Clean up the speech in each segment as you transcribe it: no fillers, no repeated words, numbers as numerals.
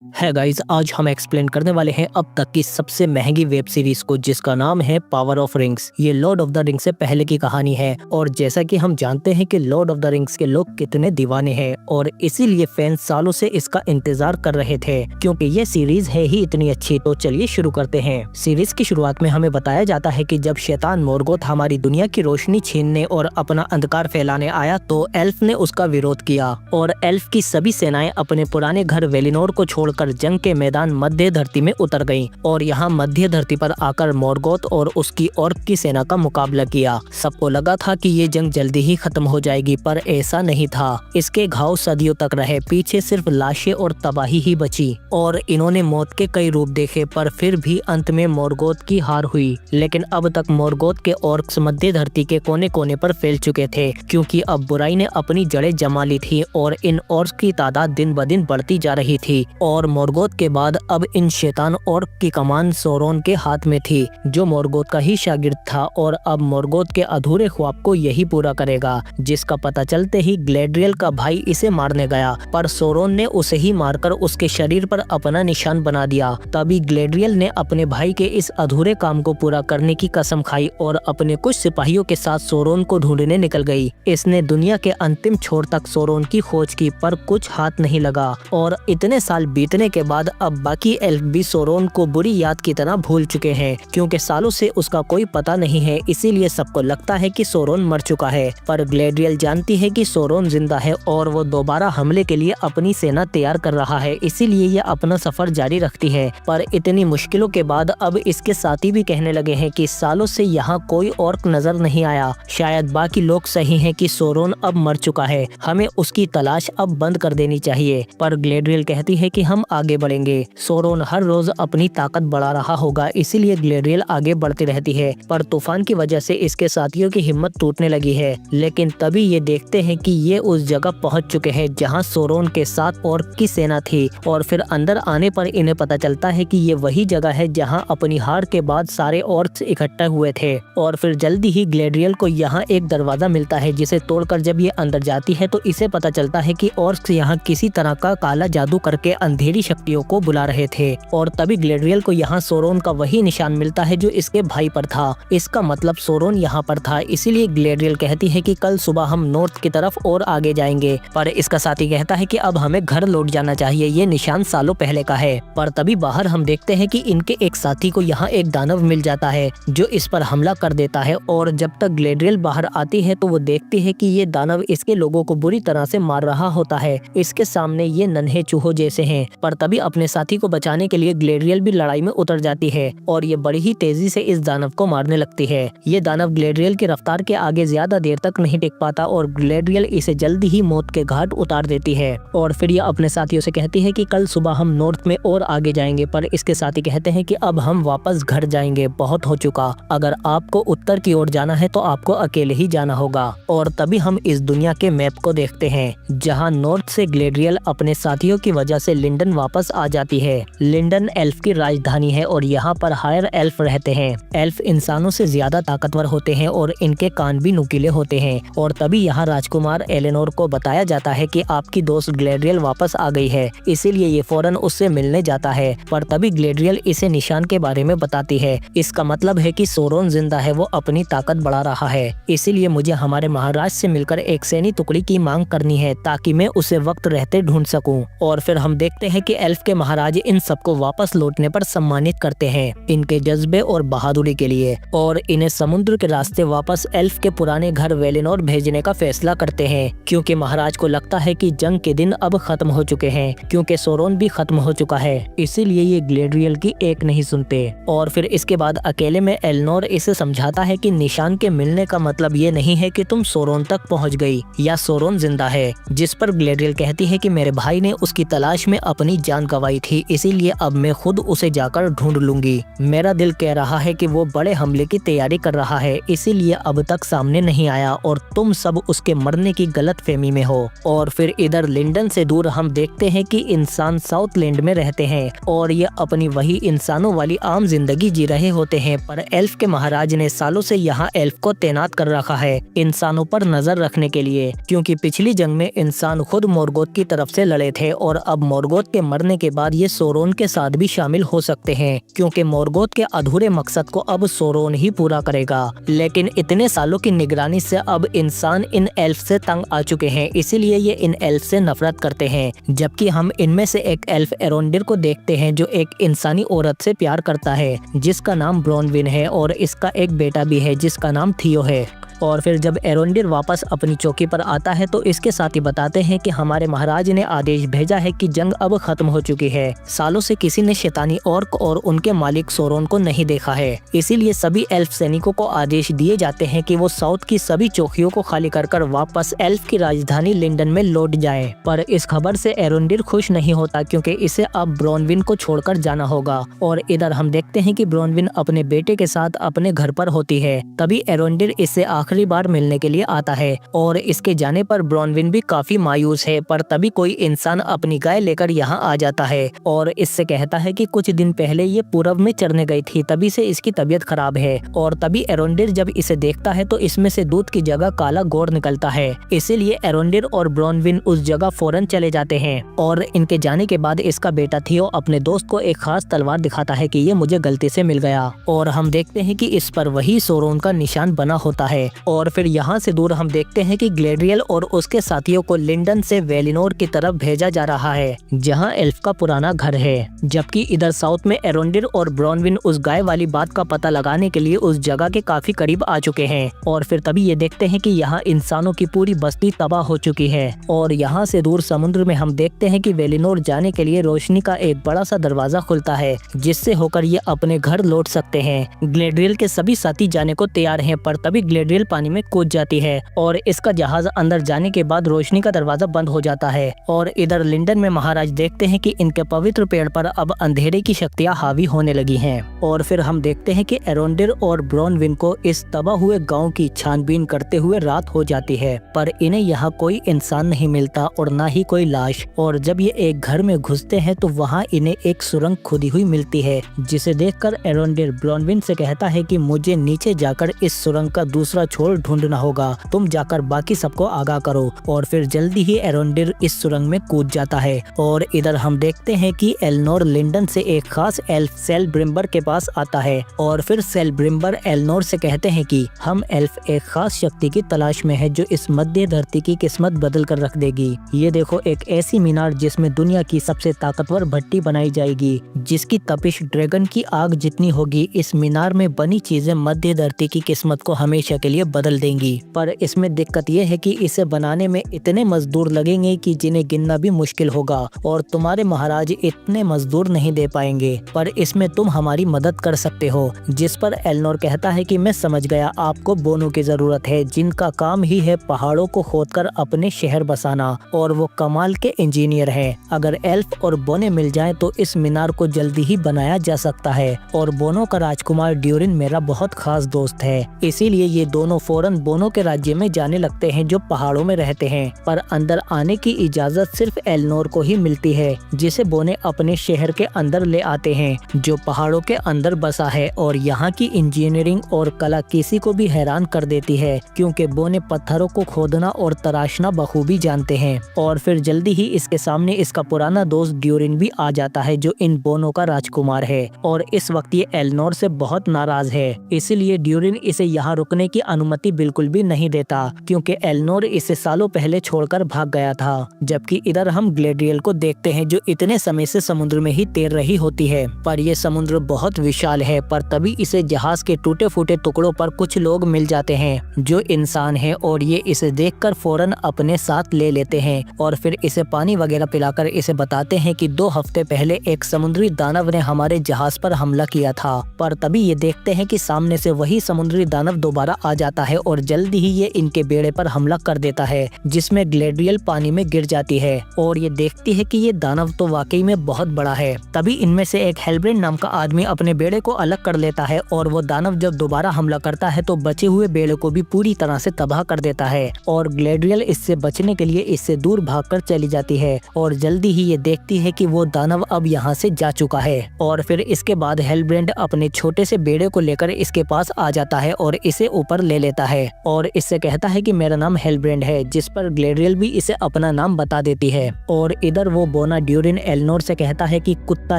है गाइस, आज हम एक्सप्लेन करने वाले हैं अब तक की सबसे महंगी वेब सीरीज को, जिसका नाम है पावर ऑफ रिंग्स। ये लॉर्ड ऑफ द रिंग्स से पहले की कहानी है और जैसा कि हम जानते हैं कि लॉर्ड ऑफ द रिंग्स के लोग कितने दीवाने हैं और इसीलिए फैंस सालों से इसका इंतजार कर रहे थे क्योंकि ये सीरीज है ही इतनी अच्छी। तो चलिए शुरू करते हैं। सीरीज की शुरुआत में हमें बताया जाता है कि जब शैतान मोर्गोथ हमारी दुनिया की रोशनी छीनने और अपना अंधकार फैलाने आया तो एल्फ ने उसका विरोध किया और एल्फ की सभी सेनाएं अपने पुराने घर वेलिनोर को छोड़कर जंग के मैदान मध्य धरती में उतर गईं और यहाँ मध्य धरती पर आकर मोर्गोथ और उसकी ऑर्क की सेना का मुकाबला किया। सबको लगा था कि ये जंग जल्दी ही खत्म हो जाएगी, पर ऐसा नहीं था। इसके घाव सदियों तक रहे, पीछे सिर्फ लाशें और तबाही ही बची और इन्होंने मौत के कई रूप देखे, पर फिर भी अंत में मोर्गोथ की हार हुई। लेकिन अब तक मोर्गोथ के ऑर्क्स मध्य धरती के कोने कोने पर फैल चुके थे क्योंकि अब बुराई ने अपनी जड़ें जमा ली थी और इन ऑर्क्स की तादाद दिन ब दिन बढ़ती जा रही थी। और मोर्गोथ के बाद अब इन शैतान ऑर्क की कमान सोरोन के हाथ में थी, जो मोर्गोथ का ही शागिर्द था और अब मोर्गोथ के अधूरे ख्वाब को यही पूरा करेगा। जिसका पता चलते ही ग्लैड्रियल का भाई इसे मारने गया, पर सोरोन ने उसे ही मारकर उसके शरीर पर अपना निशान बना दिया। तभी ग्लैड्रियल ने अपने भाई के इस अधूरे काम को पूरा करने की कसम खाई और अपने कुछ सिपाहियों के साथ सोरोन को ढूंढने निकल गई। इसने दुनिया के अंतिम छोर तक सोरोन की खोज की, पर कुछ हाथ नहीं लगा और इतने साल बीतने के बाद अब बाकी एल्फ भी सोरोन को बुरी याद की तरह भूल चुके हैं क्योंकि सालों से उसका कोई पता नहीं है। इसीलिए सबको लगता है कि सोरोन मर चुका है, पर ग्लैड्रियल जानती है कि सोरोन जिंदा है और वो दोबारा हमले के लिए अपनी सेना तैयार कर रहा है। इसीलिए ये अपना सफर जारी रखती है। पर इतनी मुश्किलों के बाद अब इसके साथी भी कहने लगे हैं कि सालों से यहाँ कोई ऑर्क नजर नहीं आया। शायद बाकी लोग सही हैं कि सोरोन अब मर चुका है, हमें उसकी तलाश अब बंद कर देनी चाहिए। पर ग्लैड्रियल कहती है कि हम आगे बढ़ेंगे। सोरोन हर रोज अपनी ताकत बढ़ा रहा होगा, इसीलिए ग्लैड्रियल आगे बढ़ती रहती है। पर तूफान की वजह से इसके साथियों की हिम्मत टूटने लगी है। लेकिन तभी ये देखते हैं कि ये उस जगह पहुंच चुके हैं जहां सोरोन के साथ ऑर्क की सेना थी और फिर अंदर आने पर इन्हें पता चलता है कि ये वही जगह है जहां अपनी हार के बाद सारे ऑर्क्स इकट्ठे हुए थे। और फिर जल्दी ही ग्लैड्रियल को यहाँ एक दरवाजा मिलता है, जिसे तोड़कर जब ये अंदर जाती है तो इसे पता चलता है कि ऑर्क्स यहाँ किसी तरह का काला जादू करके अंधेरी शक्तियों को बुला रहे थे। और तभी ग्लैड्रियल को यहाँ सोरोन का वही निशान मिलता है जो इसके भाई पर था। इसका मतलब सोरोन यहाँ पर था। इसीलिए ग्लैड्रियल कहती है कि कल सुबह हम नॉर्थ की तरफ और आगे जाएंगे, पर इसका साथी कहता है कि अब हमें घर लौट जाना चाहिए, ये निशान सालों पहले का है। पर तभी बाहर हम देखते हैं कि इनके एक साथी को यहाँ एक दानव मिल जाता है जो इस पर हमला कर देता है। और जब तक ग्लैड्रियल बाहर आती है तो वो देखती है कि ये दानव इसके लोगों को बुरी तरह से मार रहा होता है। इसके सामने ये नन्हे चूहों जैसे हैं। पर तभी अपने साथी को बचाने के लिए ग्लैड्रियल भी लड़ाई में उतर जाती है और ये बड़ी ही तेजी से इस दानव को मारने लगती है। ये दानव ग्लैड्रियल की रफ्तार के आगे ज्यादा देर तक नहीं टिक पाता और ग्लैड्रियल इसे जल्दी ही मौत के घाट उतार देती है। और फिर ये अपने साथियों से कहती है कि कल सुबह हम नॉर्थ में और आगे जाएंगे, पर इसके साथी कहते हैं कि अब हम वापस घर जाएंगे, बहुत हो चुका। अगर आपको उत्तर की ओर जाना है तो आपको अकेले ही जाना होगा। और तभी हम इस दुनिया के मैप को देखते हैं जहाँ नॉर्थ से ग्लैड्रियल अपने साथियों की वजह से लिंडन वापस आ जाती है। लिंडन एल्फ की राजधानी है और यहाँ पर हायर एल्फ रहते हैं। एल्फ इंसानों से ज्यादा ताकतवर होते हैं और इनके कान भी नुकीले होते हैं। और तभी यहाँ राजकुमार एलेनोर को बताया जाता है कि आपकी दोस्त ग्लैड्रियल वापस आ गई है, इसीलिए ये फौरन उससे मिलने जाता है। पर तभी ग्लैड्रियल इसे निशान के बारे में बताती है। इसका मतलब है कि सोरोन जिंदा है, वो अपनी ताकत बढ़ा रहा है। इसीलिए मुझे हमारे महाराज से मिलकर एक सैनी टुकड़ी की मांग करनी है ताकि मैं उसे वक्त रहते ढूंढ सकूं। और फिर हम देखते हैं कि एल्फ के महाराज इन सबको वापस लौटने पर सम्मानित करते हैं इनके जज्बे और बहादुरी के लिए, और इन्हें समुद्र के रास्ते वापस एल्फ के पुराने घर वेलिनोर भेजने का फैसला करते हैं क्योंकि महाराज को लगता है कि जंग के दिन अब खत्म हो चुके हैं क्योंकि सोरोन भी खत्म हो चुका है। इसीलिए ये ग्लैड्रियल की एक नहीं सुनते। और फिर इसके बाद अकेले में एलेनोर इसे समझाता है कि निशान के मिलने का मतलब ये नहीं है कि तुम सोरोन तक पहुँच गई या सोरोन जिंदा है। जिस पर ग्लैड्रियल कहती है कि मेरे भाई ने उसकी तलाश में अपनी जान गंवाई थी, इसीलिए अब मैं खुद उसे जाकर ढूंढ लूंगी। मेरा दिल कह रहा है कि वो बड़े हमले की तैयारी कर रहा है, इसीलिए अब तक सामने नहीं आया और तुम सब उसके मरने की गलतफहमी में हो। और फिर इधर लिंडन से दूर हम देखते हैं कि इंसान साउथलैंड में रहते हैं और ये अपनी वही इंसानों वाली आम जिंदगी जी रहे होते हैं। पर एल्फ के महाराज ने सालों से यहाँ एल्फ को तैनात कर रखा है इंसानों पर नजर रखने के लिए, क्योंकि पिछली जंग में इंसान खुद मोर्गोथ की तरफ से लड़े थे और अब मोर्गोथ के मरने के बाद ये सोरोन के साथ भी शामिल हो सकते हैं, क्योंकि मोर्गोथ के अधूरे मकसद को अब सोरोन ही पूरा करेगा। लेकिन इतने सालों की निगरानी से अब इंसान इन एल्फ से तंग आ चुके हैं, इसीलिए ये इन एल्फ से नफरत करते हैं। जबकि हम इनमें से एक एल्फ एरोंडिर को देखते हैं जो एक इंसानी औरत से प्यार करता है जिसका नाम ब्रोनविन है, और इसका एक बेटा भी है जिसका नाम थियो है। और फिर जब एरोंडिर वापस अपनी चौकी पर आता है तो इसके साथी बताते हैं कि हमारे महाराज ने आदेश भेजा है कि जंग अब खत्म हो चुकी है। सालों से किसी ने शैतानी ऑर्क और उनके मालिक सोरोन को नहीं देखा है, इसीलिए सभी एल्फ सैनिकों को आदेश दिए जाते हैं कि वो साउथ की सभी चौकियों को खाली कर वापस एल्फ की राजधानी लिंडन में लौट जाएं। पर इस खबर से एरोंडिर खुश नहीं होता, क्योंकि इसे अब ब्रोनविन को छोड़कर जाना होगा। और इधर हम देखते हैं कि ब्रोनविन अपने बेटे के साथ अपने घर पर होती है। तभी एरोंडिर इससे आखिरी बार मिलने के लिए आता है, और इसके जाने पर ब्रोनविन भी काफी मायूस है। पर तभी कोई इंसान अपनी गाय लेकर यहाँ आ जाता है और इससे कहता है कि कुछ दिन पहले ये पूरब में चरने गई थी, तभी से इसकी तबीयत खराब है। और तभी एरोंडिर जब इसे देखता है तो इसमें से दूध की जगह काला गोर निकलता है, इसीलिए एरोंडिर और ब्रोनविन उस जगह फौरन चले जाते हैं। और इनके जाने के बाद इसका बेटा थियो अपने दोस्त को एक खास तलवार दिखाता है कि ये मुझे गलती से मिल गया, और हम देखते हैं कि इस पर वही सोरोन का निशान बना होता है। और फिर यहाँ से दूर हम देखते हैं कि ग्लेड्रियल और उसके साथियों को लिंडन से वेलिनोर की तरफ भेजा जा रहा है, जहाँ एल्फ का पुराना घर है। जबकि इधर साउथ में एरोंडिर और ब्रोनविन उस गाय वाली बात का पता लगाने के लिए उस जगह के काफी करीब आ चुके हैं। और फिर तभी ये देखते हैं कि यहाँ इंसानों की पूरी बस्ती तबाह हो चुकी है। और यहाँ से दूर समुद्र में हम देखते हैं कि वेलिनोर जाने के लिए रोशनी का एक बड़ा सा दरवाजा खुलता है, जिससे होकर ये अपने घर लौट सकते हैं। ग्लेड्रियल के सभी साथी जाने को तैयार हैं, पर तभी ग्लेड्रियल पानी में कूद जाती है और इसका जहाज अंदर जाने के बाद रोशनी का दरवाजा बंद हो जाता है। और इधर लिंडन में महाराज देखते हैं कि इनके पवित्र पेड़ पर अब अंधेरे की शक्तियां हावी होने लगी हैं। और फिर हम देखते हैं कि एरोंडिर और ब्रोनविन को इस तबाह हुए गांव की छानबीन करते हुए रात हो जाती है, पर इन्हें यहाँ कोई इंसान नहीं मिलता और ना ही कोई लाश। और जब ये एक घर में घुसते हैं तो वहाँ इन्हें एक सुरंग खुदी हुई मिलती है, जिसे देखकर एरोंडिर ब्रोनविन से कहता है कि मुझे नीचे जाकर इस सुरंग का दूसरा छोर ढूंढना होगा, तुम जाकर बाकी सबको आगाह करो। और फिर जल्दी ही एरोंडिर इस सुरंग में कूद जाता है। और इधर हम देखते हैं कि एलनोर लिंडन से एक खास एल्फ सेलब्रिम्बर के पास आता है, और फिर सेलब्रिम्बर एलनोर से कहते हैं कि हम एल्फ एक खास शक्ति की तलाश में है जो इस मध्य धरती की किस्मत बदल कर रख देगी। ये देखो एक ऐसी मीनार जिसमें दुनिया की सबसे ताकतवर भट्टी बनाई जाएगी, जिसकी तपिश ड्रैगन की आग जितनी होगी। इस मीनार में बनी चीजें मध्य धरती की किस्मत को हमेशा के लिए बदल देंगी। पर इसमें दिक्कत ये है कि इसे बनाने में इतने मजदूर लगेंगे कि जिन्हें गिनना भी मुश्किल होगा, और तुम्हारे महाराज इतने मजदूर नहीं दे पाएंगे, पर इसमें तुम हमारी मदद कर सकते हो। जिस पर एलनोर कहता है कि मैं समझ गया, आपको बोनों की जरूरत है, जिनका काम ही है पहाड़ों को खोदकर अपने शहर बसाना, और वो कमाल के इंजीनियर हैं। अगर एल्फ और बोने मिल जाएं तो इस मीनार को जल्दी ही बनाया जा सकता है। और बोनों का राजकुमार ड्यूरिन मेरा बहुत खास दोस्त है, इसीलिए ये दोनों फौरन बोनों के राज्य में जाने लगते हैं जो पहाड़ों में रहते हैं। पर अंदर आने की इजाजत सिर्फ एलनोर को ही मिलती है, जिसे बोने अपने शहर के अंदर ले आते हैं जो पहाड़ों के अंदर बसा है। और यहाँ की इंजीनियरिंग और कला किसी को भी हैरान कर देती है, क्योंकि बोने पत्थरों को खोदना और तराशना बखूबी जानते हैं। और फिर जल्दी ही इसके सामने इसका पुराना दोस्त ड्यूरिन भी आ जाता है जो इन बोनों का राजकुमार है। और इस वक्त ये एलनोर से बहुत नाराज है, इसीलिए ड्यूरिन इसे यहाँ रुकने की अनुमति बिल्कुल भी नहीं देता, क्योंकि एलनोर इसे सालों पहले छोड़कर भाग गया था। जबकि इधर हम ग्लेड्रियल को देखते हैं जो इतने समय से समुद्र में ही तैर रही होती है, पर यह समुद्र बहुत विशाल है। पर तभी इसे जहाज के टूटे फूटे टुकड़ों पर कुछ लोग मिल जाते हैं जो इंसान है, और ये इसे देखकर फौरन अपने साथ ले लेते हैं। और फिर इसे पानी वगैरह पिलाकर इसे बताते हैं कि 2 हफ्ते पहले एक समुद्री दानव ने हमारे जहाज पर हमला किया था। पर तभी ये देखते हैं कि सामने से वही समुद्री दानव दोबारा आ जाता है और जल्दी ही ये इनके बेड़े पर हमला कर देता है, जिसमें ग्लेड्रियल पानी में गिर जाती है। और ये देखती है कि ये दानव तो वाकई में बहुत बड़ा है। तभी इनमें से एक हेलब्रेंड नाम का आदमी अपने बेड़े को अलग कर लेता है, और वो दानव जब दोबारा हमला करता है तो बचे हुए बेड़े को भी पूरी तरह से तबाह कर देता है। और ग्लेड्रियल इससे बचने के लिए इससे दूर भागकर चली जाती है, और जल्दी ही ये देखती है कि वो दानव अब यहाँ से जा चुका है। और फिर इसके बाद हेलब्रेंड अपने छोटे से बेड़े को लेकर इसके पास आ जाता है और इसे ऊपर ले ले लेता है और इससे कहता है कि मेरा नाम हेलब्रेंड है, जिस पर ग्लेड्रियल भी इसे अपना नाम बता देती है। और इधर वो बोना ड्यूरिन एलनोर से कहता है कि कुत्ता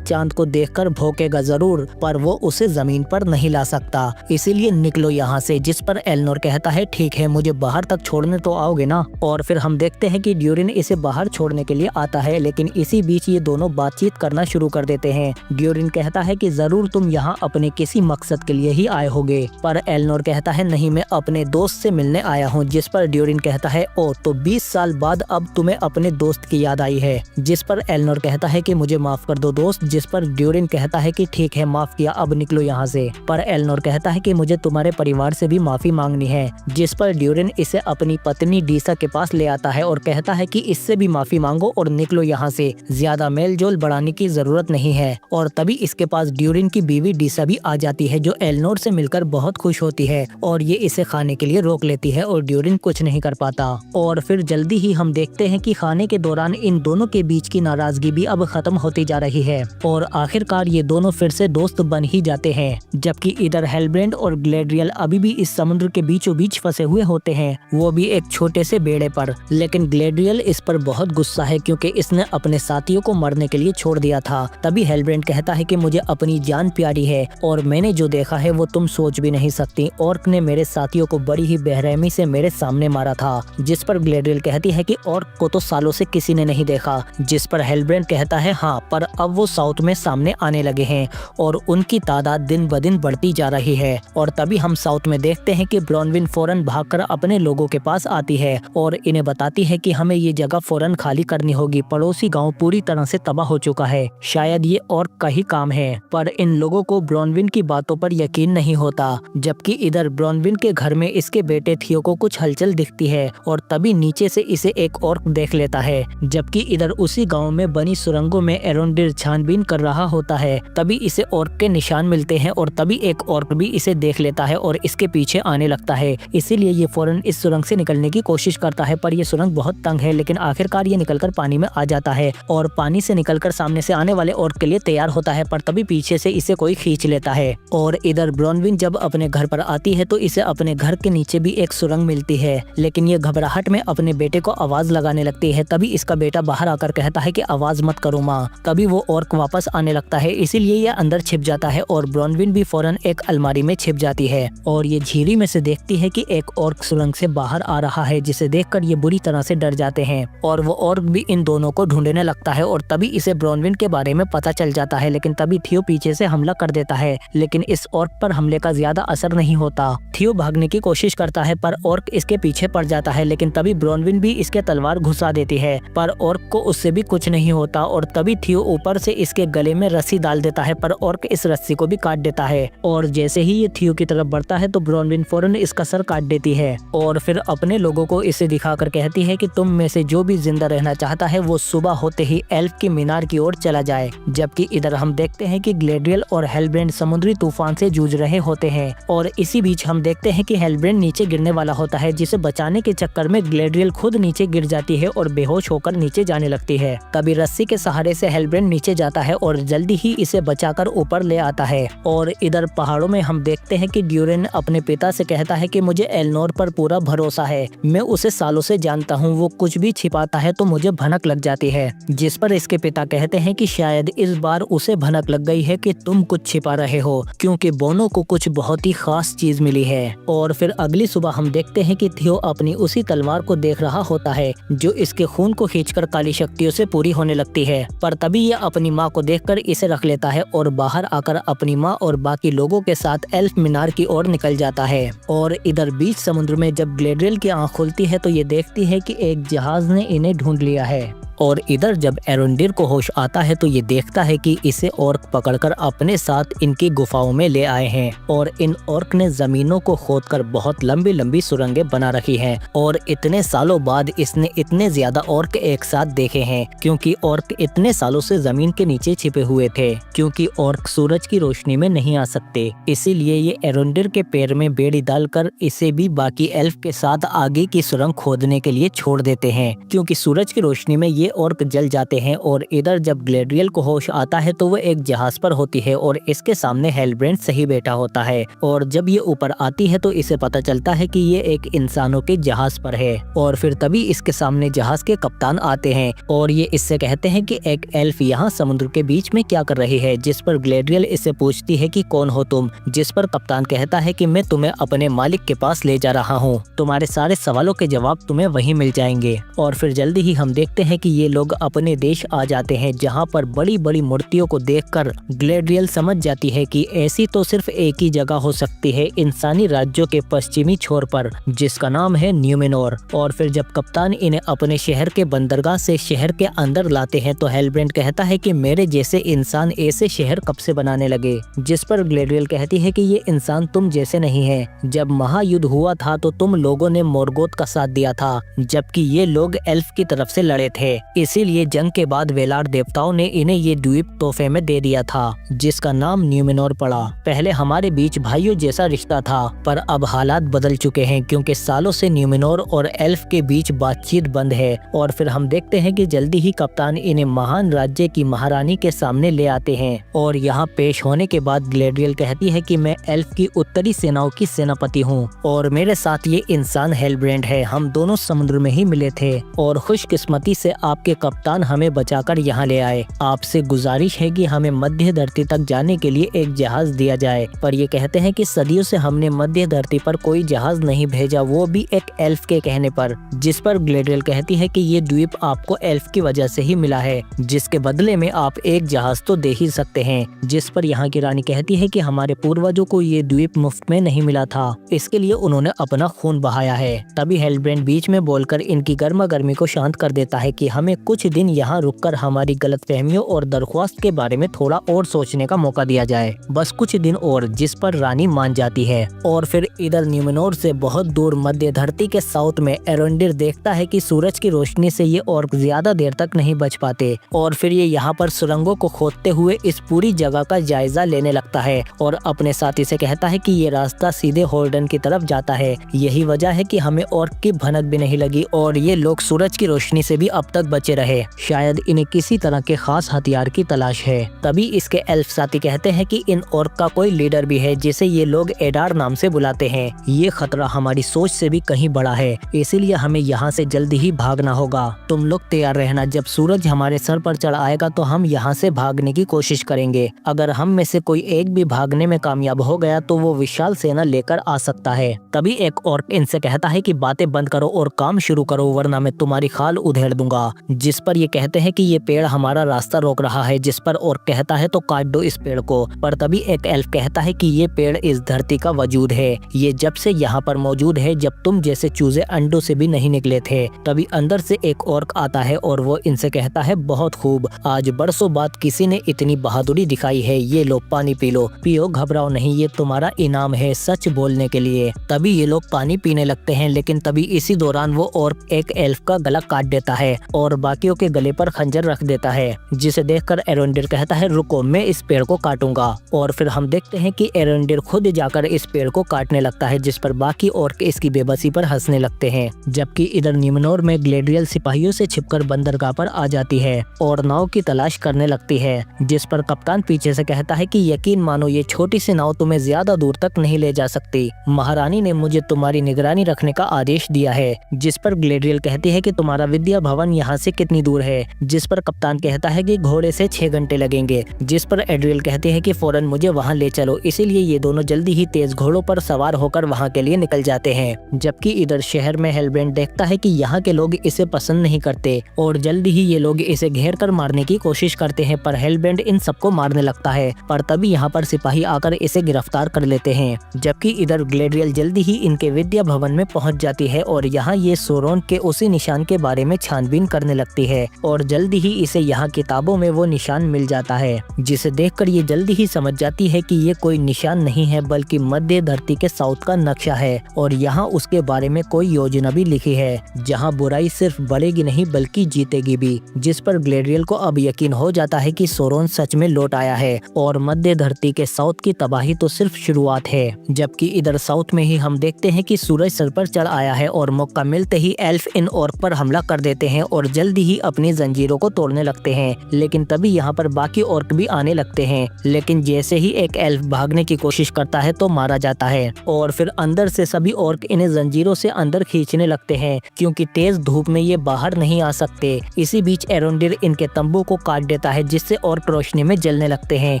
चांद को देखकर भौंकेगा जरूर, पर वो उसे जमीन पर नहीं ला सकता, इसीलिए निकलो यहाँ से। जिस पर एलनोर कहता है ठीक है, मुझे बाहर तक छोड़ने तो आओगे ना। और फिर हम देखते हैं कि ड्यूरिन इसे बाहर छोड़ने के लिए आता है, लेकिन इसी बीच ये दोनों बातचीत करना शुरू कर देते हैं। ड्यूरिन कहता है कि जरूर तुम यहाँ अपने किसी मकसद के लिए ही आए होगे, पर एलनोर कहता है नहीं, मैं अपने दोस्त से मिलने आया हूँ। जिस पर ड्यूरिन कहता है ओ, तो 20 साल बाद अब तुम्हें अपने दोस्त की याद आई है। जिस पर एलनोर कहता है कि मुझे माफ कर दो दोस्त। जिस पर ड्यूरिन कहता है कि ठीक है, माफ किया, अब निकलो यहाँ से। पर एलनोर कहता है कि मुझे तुम्हारे परिवार से भी माफी मांगनी है। जिस पर ड्यूरिन इसे अपनी पत्नी डीसा के पास ले आता है और कहता है कि इससे भी माफी मांगो और निकलो यहाँ से, ज्यादा मेल जोल बढ़ाने की जरूरत नहीं है। और तभी इसके पास ड्यूरिन की बीवी डीसा भी आ जाती है, जो एलनोर से मिलकर बहुत खुश होती है और ये इसे खाने के लिए रोक लेती है और ड्यूरिन कुछ नहीं कर पाता। और फिर जल्दी ही हम देखते हैं कि खाने के दौरान इन दोनों के बीच की नाराजगी भी अब खत्म होती जा रही है और आखिरकार ये दोनों फिर से दोस्त बन ही जाते हैं। जबकि इधर हेलब्रेंड और ग्लेड्रियल अभी भी इस समुद्र के बीचों बीच फंसे हुए होते हैं, वो भी एक छोटे से बेड़े पर। लेकिन ग्लेड्रियल इस पर बहुत गुस्सा है क्योंकि इसने अपने साथियों को मरने के लिए छोड़ दिया था। तभी हेलब्रेंड कहता है कि मुझे अपनी जान प्यारी है और मैंने जो देखा है वो तुम सोच भी नहीं सकती। ऑर्क ने मेरे साथियों को बड़ी ही बेरहमी से मेरे सामने मारा था। जिस पर ग्लेड्रियल कहती है कि ऑर्क को तो सालों से किसी ने नहीं देखा। जिस पर हेलब्रेंड कहता है हाँ, पर अब वो साउथ में सामने आने लगे हैं और उनकी तादाद दिन ब दिन बढ़ती जा रही है। और तभी हम साउथ में देखते हैं कि ब्रॉनविन फौरन भागकर अपने लोगों के पास आती है और इन्हें बताती है कि हमें ये जगह फौरन खाली करनी होगी। पड़ोसी गांव पूरी तरह से तबाह हो चुका है, शायद ये ऑर्क का ही काम है। पर इन लोगों को ब्रॉनविन की बातों पर यकीन नहीं होता। जबकि इधर ब्रॉनविन के घर में इसके बेटे थियो को कुछ हलचल दिखती है और तभी नीचे से इसे एक ऑर्क देख लेता है। जबकि इधर उसी गांव में बनी सुरंगों में एरोंडिर छानबीन कर रहा होता है। तभी इसे ऑर्क के निशान मिलते हैं और तभी एक ऑर्क भी इसे देख लेता है और इसके पीछे आने लगता है। इसीलिए ये फौरन इस सुरंग से निकलने की कोशिश करता है, पर यह सुरंग बहुत तंग है। लेकिन आखिरकार ये निकलकर पानी में आ जाता है और पानी से निकलकर सामने से आने वाले ऑर्क के लिए तैयार होता है, पर तभी पीछे से इसे कोई खींच लेता है। और इधर ब्रॉनविन जब अपने घर पर आती है तो इसे अपने घर के नीचे भी एक सुरंग मिलती है, लेकिन ये घबराहट में अपने बेटे को आवाज लगाने लगती है। तभी इसका बेटा बाहर आकर कहता है कि आवाज मत करो माँ। तभी वो ऑर्क वापस आने लगता है, इसीलिए ये अंदर छिप जाता है और ब्रॉनविन भी फौरन एक अलमारी में छिप जाती है और ये झीरी में से देखती है कि एक ऑर्क सुरंग से बाहर आ रहा है, जिसे देखकर ये बुरी तरह से डर जाते हैं और वो ऑर्क भी इन दोनों को ढूंढने लगता है। और तभी इसे ब्रॉनविन के बारे में पता चल जाता है, लेकिन तभी थियो पीछे से हमला कर देता है, लेकिन इस ऑर्क पर हमले का ज्यादा असर नहीं होता। थियो भागने की कोशिश करता है पर ऑर्क इसके पीछे पड़ जाता है, लेकिन तभी ब्रॉनविन भी इसके तलवार घुसा देती है, पर ऑर्क को उससे भी कुछ नहीं होता। और तभी थियो ऊपर से इसके गले में रस्सी डाल देता है, पर ऑर्क इस रस्सी को भी काट देता है और जैसे ही ये थियो की तरफ बढ़ता है तो ब्रॉनविन फौरन इसका सर काट देती है और फिर अपने लोगों को इसे दिखाकर कहती है कि तुम में से जो भी जिंदा रहना चाहता है वो सुबह होते ही एल्फ की मीनार की ओर चला जाए। जबकि इधर हम देखते हैं कि ग्लेड्रियल और हेलब्रेंड समुद्री तूफान से जूझ रहे होते हैं और इसी बीच हम देखते हैं कि हेलब्रेंड नीचे गिरने वाला होता है, जिसे बचाने के चक्कर में ग्लेड्रियल खुद नीचे गिर जाती है और बेहोश होकर नीचे जाने लगती है। तभी रस्सी के सहारे से हेलब्रेंड नीचे जाता है और जल्दी ही इसे बचाकर ऊपर ले आता है। और इधर पहाड़ों में हम देखते हैं कि ड्यूरिन अपने पिता से कहता है कि मुझे एलनोर पर पूरा भरोसा है, मैं उसे सालों से जानता हूँ, वो कुछ भी छिपाता है तो मुझे भनक लग जाती है। जिस पर इसके पिता कहते हैं कि शायद इस बार उसे भनक लग गई है कि तुम कुछ छिपा रहे हो, क्योंकि बोनो को कुछ बहुत ही खास चीज मिली है। और फिर अगली सुबह हम देखते हैं कि थियो अपनी उसी तलवार को देख रहा होता है जो इसके खून को खींचकर काली शक्तियों से पूरी होने लगती है, पर तभी यह अपनी माँ को देखकर इसे रख लेता है और बाहर आकर अपनी माँ और बाकी लोगों के साथ एल्फ मीनार की ओर निकल जाता है। और इधर बीच समुद्र में जब ग्लेड्रियल की आंख खुलती है तो ये देखती है कि एक जहाज ने इन्हें ढूंढ लिया है। और इधर जब एरोंडिर को होश आता है तो ये देखता है कि इसे ऑर्क पकड़कर अपने साथ इनकी गुफाओं में ले आए हैं और इन ऑर्क ने जमीनों को खोदकर बहुत लंबी लंबी सुरंगें बना रखी हैं और इतने सालों बाद इसने इतने ज्यादा ऑर्क एक साथ देखे हैं, क्योंकि ऑर्क इतने सालों से जमीन के नीचे छिपे हुए थे, क्योंकि ऑर्क सूरज की रोशनी में नहीं आ सकते। इसीलिए ये एरोंडिर के पैर में बेड़ी डालकर इसे भी बाकी एल्फ के साथ आगे की सुरंग खोदने के लिए छोड़ देते हैं, क्योंकि सूरज की रोशनी में ये ऑर्क जल जाते हैं। और इधर जब ग्लेड्रियल को होश आता है तो वो एक जहाज पर होती है और इसके सामने हेलब्रेंड सही बैठा होता है। और जब ये ऊपर आती है तो इसे पता चलता है कि ये एक इंसानों के जहाज पर है। और फिर तभी इसके सामने जहाज के कप्तान आते हैं और ये इससे कहते हैं कि एक एल्फ यहाँ समुद्र के बीच में क्या कर रही है, जिस पर ग्लेड्रियल इससे पूछती है कि कौन हो तुम, जिस पर कप्तान कहता है कि मैं तुम्हें अपने मालिक के पास ले जा रहा हूँ, तुम्हारे सारे सवालों के जवाब तुम्हें वहीं मिल जाएंगे। और फिर जल्दी ही हम देखते हैं कि ये लोग अपने देश आ जाते हैं, जहाँ पर बड़ी बड़ी मूर्तियों को देखकर ग्लेड्रियल समझ जाती है कि ऐसी तो सिर्फ एक ही जगह हो सकती है इंसानी राज्यों के पश्चिमी छोर पर, जिसका नाम है न्यूमेनोर। और फिर जब कप्तान इन्हें अपने शहर के बंदरगाह से शहर के अंदर लाते हैं तो हेलब्रेंड कहता है कि मेरे जैसे इंसान ऐसे शहर कब से बनाने लगे, जिस पर ग्लेड्रियल कहती है कि ये इंसान तुम जैसे नहीं है। जब महायुद्ध हुआ था तो तुम लोगों ने मोर्गोथ का साथ दिया था, जबकि ये लोग एल्फ की तरफ से लड़े थे, इसीलिए जंग के बाद वेलार देवताओं ने इन्हें ये द्वीप तोहफे में दे दिया था, जिसका नाम न्यूमेनोर पड़ा। पहले हमारे बीच भाइयों जैसा रिश्ता था, पर अब हालात बदल चुके हैं क्योंकि सालों से न्यूमेनोर और एल्फ के बीच बातचीत बंद है। और फिर हम देखते हैं कि जल्दी ही कप्तान इन्हें महान राज्य की महारानी के सामने ले आते हैं। और यहाँ पेश होने के बाद ग्लेड्रियल कहती है कि मैं एल्फ की उत्तरी सेनाओं की सेनापति हूँ और मेरे साथ ये इंसान हेलब्रेंड है। हम दोनों समुद्र में ही मिले थे और खुशकिस्मती से आपके कप्तान हमें बचाकर यहाँ ले आए। आपसे गुजारिश है कि हमें मध्य धरती तक जाने के लिए एक जहाज दिया जाए। पर ये कहते हैं कि सदियों से हमने मध्य धरती पर कोई जहाज नहीं भेजा, वो भी एक एल्फ के कहने पर, जिस पर ग्लेड्रियल कहती है कि ये द्वीप आपको एल्फ की वजह से ही मिला है, जिसके बदले में आप एक जहाज तो दे ही सकते हैं। जिस पर यहाँ की रानी कहती है कि हमारे पूर्वजों को ये द्वीप मुफ्त में नहीं मिला था, इसके लिए उन्होंने अपना खून बहाया है। तभी हेलब्रेंड बीच में बोलकर इनकी गर्मा गर्मी को शांत कर देता है कि हमें कुछ दिन यहाँ रुककर हमारी गलतफहमियों और दरख्वास्त के बारे में थोड़ा और सोचने का मौका दिया जाए, बस कुछ दिन और, जिस पर रानी मान जाती है। और फिर इधर न्यूमेनोर से बहुत दूर मध्य धरती के साउथ में एरोंडिर देखता है कि सूरज की रोशनी से ये और ज्यादा देर तक नहीं बच पाते और फिर ये यहाँ पर सुरंगों को खोदते हुए इस पूरी जगह का जायजा लेने लगता है और अपने साथी से कहता है कि ये रास्ता सीधे होल्डन की तरफ जाता है। यही वजह है कि हमें ऑर्क की भनक भी नहीं लगी और ये लोग सूरज की रोशनी से भी अब तक बचे रहे। शायद इन्हें किसी तरह के खास हथियार की तलाश है। तभी इसके एल्फ साथी कहते हैं कि इन ऑर्क का कोई लीडर भी है जिसे ये लोग एडार नाम से बुलाते हैं। ये खतरा हमारी सोच से भी कहीं बड़ा है, इसीलिए हमें यहाँ से जल्दी ही भागना होगा। तुम लोग तैयार रहना, जब सूरज हमारे सर पर चढ़ आएगा तो हम यहाँ से भागने की कोशिश करेंगे। अगर हम में से कोई एक भी भागने में कामयाब हो गया तो वो विशाल सेना लेकर आ सकता है। तभी एक ऑर्क इनसे कहता है कि बातें बंद करो और काम शुरू करो वरना मैं तुम्हारी खाल उधेड़ दूंगा। जिस पर ये कहते हैं कि ये पेड़ हमारा रास्ता रोक रहा है, जिस पर ऑर्क कहता है तो काट दो इस पेड़ को। पर तभी एक एल्फ कहता है कि ये पेड़ इस धरती का वजूद है, ये जब से यहाँ पर मौजूद है जब तुम जैसे चूजे अंडों से भी नहीं निकले थे। तभी अंदर से एक ऑर्क आता है और वो इनसे कहता है बहुत खूब, आज बरसों बाद किसी ने इतनी बहादुरी दिखाई है, ये लो पानी पी लो, पियो घबराओ नहीं, ये तुम्हारा इनाम है सच बोलने के लिए। तभी ये लोग पानी पीने लगते हैं, लेकिन तभी इसी दौरान वो ऑर्क एक एल्फ का गला काट देता है और बाकियों के गले पर खंजर रख देता है, जिसे देखकर एरोंडिर कहता है रुको मैं इस पेड़ को काटूंगा। और फिर हम देखते हैं कि एरोंडिर खुद जाकर इस पेड़ को काटने लगता है, जिस पर बाकी ऑर्क इसकी बेबसी पर हंसने लगते हैं। जबकि इधर न्यूमेनोर में ग्लेड्रियल सिपाहियों से छिपकर बंदरगाह पर आ जाती है और नाव की तलाश करने लगती है, जिस पर कप्तान पीछे से कहता है कि यकीन मानो ये छोटी सी नाव तुम्हें ज्यादा दूर तक नहीं ले जा सकती, महारानी ने मुझे तुम्हारी निगरानी रखने का आदेश दिया है। जिस पर ग्लेड्रियल कहती है कि तुम्हारा विद्या भवन यहाँ से कितनी दूर है, जिस पर कप्तान कहता है कि घोड़े से 6 घंटे लगेंगे, जिस पर एड्रियल कहती है कि फौरन मुझे वहाँ ले चलो। इसीलिए ये दोनों जल्दी ही तेज घोड़ों पर सवार होकर वहाँ के लिए निकल जाते हैं। जबकि इधर शहर में हेलब्रेंड देखता है कि यहाँ के लोग इसे पसंद नहीं करते और जल्दी ही ये लोग इसे घेर कर मारने की कोशिश करते हैं, पर हेलब्रेंड इन सबको मारने लगता है। पर तभी यहाँ पर सिपाही आकर इसे गिरफ्तार कर लेते हैं। जबकि इधर ग्लेड्रियल जल्दी ही इनके विद्या भवन में पहुँच जाती है और यहाँ ये सोरोन के उसी निशान के बारे में छानबीन करने लगती है और जल्दी ही इसे यहाँ किताबों में वो निशान मिल जाता है, जिसे देखकर ये जल्दी ही समझ जाती है कि ये कोई निशान नहीं है बल्कि मध्य धरती के साउथ का नक्शा है और यहाँ उसके बारे में कोई योजना भी लिखी है जहाँ बुराई सिर्फ बढ़ेगी नहीं बल्कि जीतेगी भी। जिस पर ग्लेड्रियल को अब यकीन हो जाता है कि सोरोन सच में लौट आया है और मध्य धरती के साउथ की तबाही तो सिर्फ शुरुआत है। जबकि इधर साउथ में ही हम देखते हैं कि सूरज सर पर चढ़ आया है और मौका मिलते ही एल्फ इन ऑर्क पर हमला कर देते हैं और जल्दी ही अपनी जंजीरों को तोड़ने लगते हैं। लेकिन तभी यहाँ पर बाकी ऑर्क भी आने लगते हैं, लेकिन जैसे ही एक एल्फ भागने की कोशिश करता है तो मारा जाता है और फिर अंदर से सभी ऑर्क इन्हें जंजीरों से अंदर खींचने लगते हैं क्योंकि तेज धूप में ये बाहर नहीं आ सकते। इसी बीच एरोंडिर इनके तंबू को काट देता है जिससे ऑर्क रोशनी में जलने लगते हैं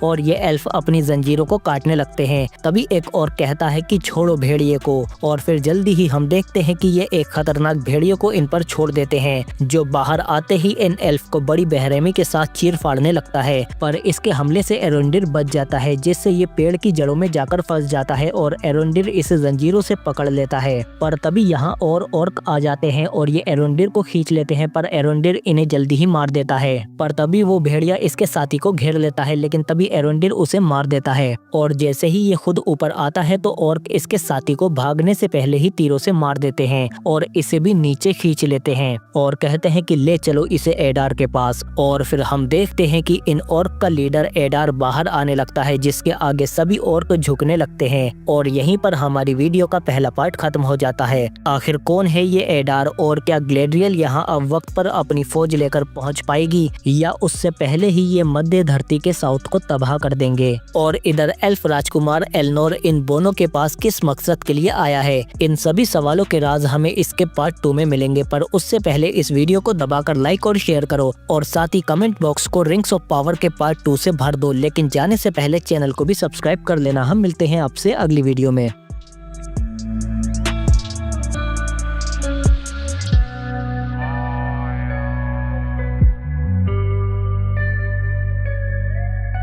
और ये एल्फ अपनी जंजीरों को काटने लगते हैं। तभी एक और कहता है कि छोड़ो भेड़िए को, और फिर जल्दी ही हम देखते हैं कि ये एक खतरनाक भेड़िए को इन पर छोड़ देते हैं जो बाहर आते ही इन एल्फ को बड़ी बेरहमी के साथ चीर फाड़ने लगता है। पर इसके हमले से एरोंडिर बच जाता है जिससे ये पेड़ की जड़ों में जाकर फंस जाता है और एरोंडिर इसे जंजीरों से पकड़ लेता है। पर तभी यहाँ और ऑर्क आ जाते हैं और ये एरोंडिर को खींच लेते हैं, पर एरोंडिर इन्हें जल्दी ही मार देता है। पर तभी वो भेड़िया इसके साथी को घेर लेता है, लेकिन तभी एरोंडिर उसे मार देता है और जैसे ही ये खुद ऊपर आता है तो ऑर्क इसके साथी को भागने से पहले ही तीरों से मार देते हैं और इसे भी नीचे खींच लेते हैं और कहते हैं कि ले चलो इसे एडार के पास। और फिर हम देखते हैं कि इन ऑर्क का लीडर एडार बाहर आने लगता है जिसके आगे सभी ऑर्क झुकने लगते हैं और यहीं पर हमारी वीडियो का पहला पार्ट खत्म हो जाता है। आखिर कौन है ये एडार और क्या ग्लेड्रियल यहाँ अब वक्त पर अपनी फौज लेकर पहुँच पाएगी या उससे पहले ही ये मध्य धरती के साउथ को तबाह कर देंगे। और इधर एल्फ राजकुमार एल्नोर इन दोनों के पास किस मकसद के लिए आया है, इन सभी सवालों के राज हमें इसके पार्ट 2 में मिलेंगे। पर उससे पहले इस वीडियो को दबाकर लाइक और शेयर करो और साथ ही कमेंट बॉक्स को रिंग्स ऑफ पावर के पार्ट 2 से भर दो। लेकिन जाने से पहले चैनल को भी सब्सक्राइब कर लेना। हम मिलते हैं आपसे अगली वीडियो में।